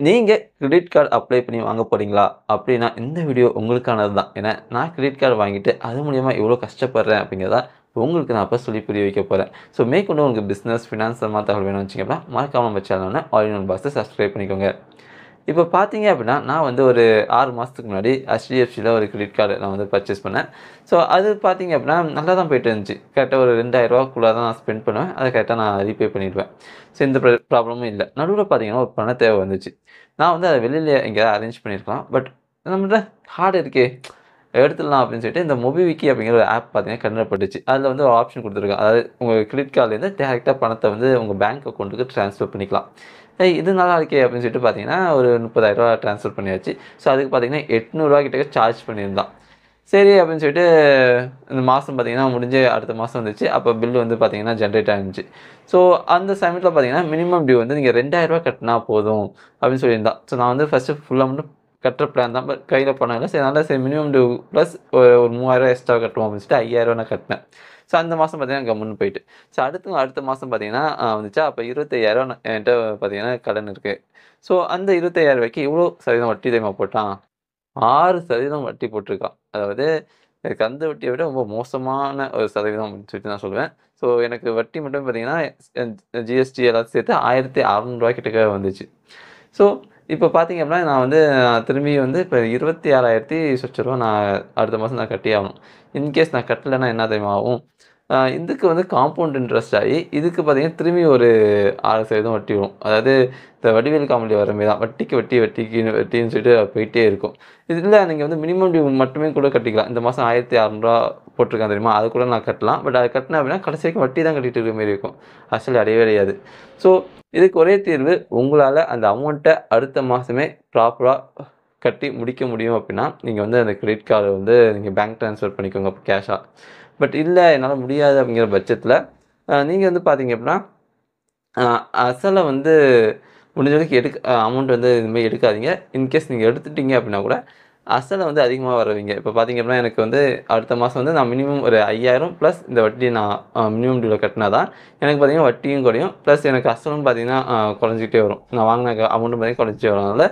நீங்க credit card apply பண்ணி வாங்க போறீங்களா? அப்படின்னா இந்த வீடியோ உங்களுக்கானது தான். ஏன்னா, நான் கிரெடிட் கார்டு வாங்கிட்டு அது மூலியமா எவ்வளோ கஷ்டப்படுறேன் அப்படிங்கிறத உங்களுக்கு நான் இப்ப சொல்லி புரிய வைக்க போறேன். ஸோ மேற்கொண்டு உங்களுக்கு பிசினஸ், ஃபினான்ஸ் அந்த மாரி தகவல் வேணும்னு வச்சீங்கன்னா, மறக்காம நம்ம சேனல ஆல் இன் ஒன் பாக்ஸ சப்ஸ்கிரைப் பண்ணிக்கோங்க. இப்போ பார்த்தீங்க அப்படின்னா, நான் வந்து ஒரு 6 மாசத்துக்கு முன்னாடி HDFCல ஒரு கிரெடிட் கார்டு நான் வந்து பர்ச்சேஸ் பண்ணேன். ஸோ அது பார்த்தீங்க அப்படின்னா, நல்லா தான் போயிட்டு இருந்துச்சு. கரெக்ட்டா ஒரு ரூ. 2000க்குள்ள தான் நான் ஸ்பெண்ட் பண்ணுவேன். அத கரெக்ட்டா நான் ரீபே பண்ணிடுவேன். ஸோ எந்த ப்ராப்ளமும் இல்ல. நடுவுல பார்த்தீங்கன்னா, ஒரு பண தேவை வந்துச்சு. நான் வந்து அத வெளியில எங்கேயாவது அரேஞ்ச் பண்ணியிருக்கலாம். பட் நம்மள்ட்ட கார்டு இருக்கே, எடுத்துடலாம் அப்படின்னு சொல்லிட்டு இந்த மொபிவிக்கி அப்படிங்கிற ஒரு ஆப் பார்த்தீங்கன்னா கண்ணுல பட்டுச்சு. அதில வந்து ஒரு ஆப்ஷன் குடுத்துருக்காங்க. அதாவது உங்க கிரெடிட் கார்ட்லேருந்து டைரக்ட்டா பணத்த வந்து உங்க பேங்க் அக்கவுண்ட்டுக்கு ட்ரான்ஸ்ஃபர் பண்ணிக்கலாம். இது நல்லா இருக்கே அப்படின்னு சொல்லிட்டு பார்த்தீங்கன்னா, ஒரு ரூ. 30,000 ட்ரான்ஸ்ஃபர் பண்ணியாச்சு. ஸோ அதுக்கு பார்த்தீங்கன்னா, ரூ. 800 கிட்ட சார்ஜ் பண்ணியிருந்தான். சரி அப்படின்னு சொல்லிட்டு இந்த மாதம் பார்த்தீங்கன்னா முடிஞ்சு அடுத்த மாதம் வந்துச்சு. அப்போ பில் வந்து பார்த்தீங்கன்னா ஜெனரேட் ஆயிருந்துச்சு. ஸோ அந்த சமயத்தில பார்த்தீங்கன்னா, மினிமம் டியூ வந்து நீங்க ரூ. 2000 கட்டினா போதும் அப்படின்னு சொல்லியிருந்தான். ஸோ நான் வந்து ஃபர்ஸ்ட்டு ஃபுல் அமௌண்ட் கட்டுற பிளான் தான். பட் கையில பணம் இல்ல. சரி அதனால சரி மினிமம் டியூ ப்ளஸ் ஒரு 3000 எக்ஸ்ட்ரா கட்டுவோம் அப்படின்னு சொல்லிட்டு ரூ. 5000 நான் கட்டினேன். ஸோ அந்த மாதம் பார்த்தீங்கன்னா கம்முன்னு போயிட்டு. ஸோ அடுத்த மாதம் பார்த்தீங்கன்னா வந்துச்சா அப்போ 25,000 என்கிட்ட பார்த்தீங்கன்னா கடன் இருக்கு. ஸோ அந்த 25,000க்கு எவ்வளோ சதவீதம் வட்டி தெரியுமா போட்டான்? 6% வட்டி போட்டிருக்கான். அதாவது கந்து வட்டிய விட ரொம்ப மோசமான ஒரு சதவீதம் அப்படின்னு சொல்லிட்டு நான் சொல்லுவேன். ஸோ எனக்கு வட்டி மட்டும் பார்த்தீங்கன்னா, ஜிஎஸ்டி எல்லாத்தையும் சேர்த்து ரூ. 1,600 கிட்டக்க வந்துச்சு. ஸோ இப்போ பார்த்தீங்க அப்படின்னா, நான் வந்து திரும்பி வந்து இப்போ 26,000 சொச்ச ரூவா நான் அடுத்த மாதம் நான் கட்டியே ஆகணும். இன்கேஸ் நான் கட்டலன்னா என்ன தெரியுமா ஆகும்? இதுக்கு வந்து காம்பவுண்ட் இன்ட்ரெஸ்ட் ஆகி, இதுக்கு பார்த்தீங்கன்னா திரும்பி ஒரு 6% வட்டி வரும். அதாவது இந்த வடிவேலு காமெடி வர மாரி தான். வட்டிக்கு வட்டி, வட்டிக்கு வட்டின்னு சொல்லிட்டு போயிட்டே இருக்கும். இதில நீங்க வந்து மினிமம் டியூ மட்டுமே கூட கட்டிக்கலாம். இந்த மாதம் ரூ. 1,600 போட்டிருக்கான் தெரியுமா? அது கூட நான் கட்டலாம். பட் அது கட்டினேன் அப்படின்னா, கடைசி வரைக்கும் வட்டி தான் கட்டிட்டு இருக்கிற மாரி இருக்கும். அசல் அடையவே அடையாது. ஸோ இதுக்கு ஒரே தீர்வு, உங்களால அந்த அமௌண்ட்ட அடுத்த மாசமே ப்ராப்பரா கட்டி முடிக்க முடியும் அப்படின்னா, நீங்க வந்து அந்த கிரெடிட் கார்ட வந்து நீங்க பேங்க் ட்ரான்ஸ்ஃபர் பண்ணிக்கோங்க கேஷா. பட் இல்ல என்னால முடியாது அப்படிங்கிற பட்சத்தில, நீங்க வந்து பார்த்தீங்க அப்படின்னா, அ அசல வந்து முடிஞ்ச வரைக்கும் அமௌண்ட் வந்து இது மாரி எடுக்காதீங்க. இன்கேஸ் நீங்க எடுத்துட்டீங்க அப்படின்னா கூட, அசல வந்து அதிகமா வர வைங்க. இப்ப பார்த்தீங்க அப்படின்னா, எனக்கு வந்து அடுத்த மாசம் வந்து நான் மினிமம் ஒரு 5,000 பிளஸ் இந்த வட்டி நான் மினிமம் டியூல கட்டினா தான், எனக்கு பார்த்தீங்கன்னா வட்டியும் குறையும். பிளஸ் எனக்கு அசலும் பார்த்தீங்கன்னா குறைஞ்சுக்கிட்டே வரும். நான் வாங்கின அமௌண்ட்டும் பார்த்தீங்கன்னா குறைஞ்சிட்டே வரும். அதனால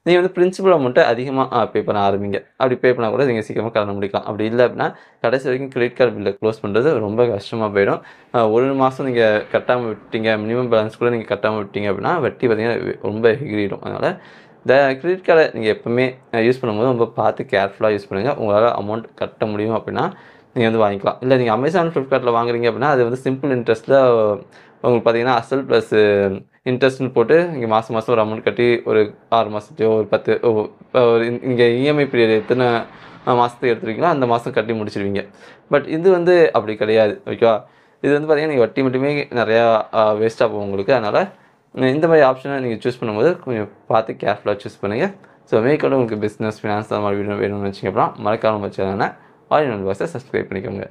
நீங்க வந்து பிரின்சிபல் அமௌண்ட்ட அதிகமா பே பண்ண ஆரம்பிங்க. அப்படி பே பண்ணா கூட நீங்க சீக்கிரமா கடன முடிக்கலாம். அப்படி இல்ல அப்படின்னா, கடைசி வரைக்கும் கிரெடிட் கார்ட் பில்ல க்ளோஸ் பண்றது ரொம்ப கஷ்டமா போயிடும். ஒரு மாசம் நீங்க கட்டாம விட்டீங்க, மினிமம் பேலன்ஸ் கூட நீங்க கட்டாம விட்டீங்க அப்படின்னா, வட்டி பார்த்தீங்கன்னா ரொம்ப எகிறிடும். அதனால இந்த கிரெடிட் கார்ட நீங்க எப்பவுமே யூஸ் பண்ணும்போது ரொம்ப பார்த்து கேர்ஃபுல்லா யூஸ் பண்ணுங்க. உங்களால அமௌண்ட் கட்ட முடியும் அப்படின்னா, நீங்க வந்து வாங்கிக்கலாம். இல்ல நீங்க Amazon, Flipkartல வாங்குறீங்க அப்படின்னா, அது வந்து சிம்பிள் இன்ட்ரெஸ்ட்ல உங்களுக்கு பார்த்தீங்கன்னா, அசல் பிளஸ் இன்ட்ரெஸ்ட்ன்னு போட்டு நீங்க மாசம் மாசம் ஒரு அமௌண்ட் கட்டி ஒரு 6 மாசத்தையோ, ஒரு 10 ஒரு இங்க இஎம்ஐ பீரியட் எத்தன மாசத்துக்கு எடுத்துருக்கீங்களோ, அந்த மாசம் கட்டி முடிச்சுருவீங்க. பட் இது வந்து அப்படி கிடையாது. ஓகேவா? இது வந்து பார்த்தீங்கன்னா, நீங்க வட்டி மட்டுமே நெறையா வேஸ்ட்டா போகும் உங்களுக்கு. அதனால இந்த மாரி ஆப்ஷன நீங்க சூஸ் பண்ணும்போது கொஞ்சம் பார்த்து கேர்ஃபுல்லா சூஸ் பண்ணுங்க. ஸோ மேற்கொண்டு உங்களுக்கு பிசினஸ், ஃபினான்ஸ் அந்த மாரி வீடியோ வேணும்னு வச்சீங்க அப்படின்னா, மறக்காம நம்ம சேனல ஆல் இன் ஒன் பாக்ஸ சப்ஸ்கிரைப் பண்ணிக்கோங்க.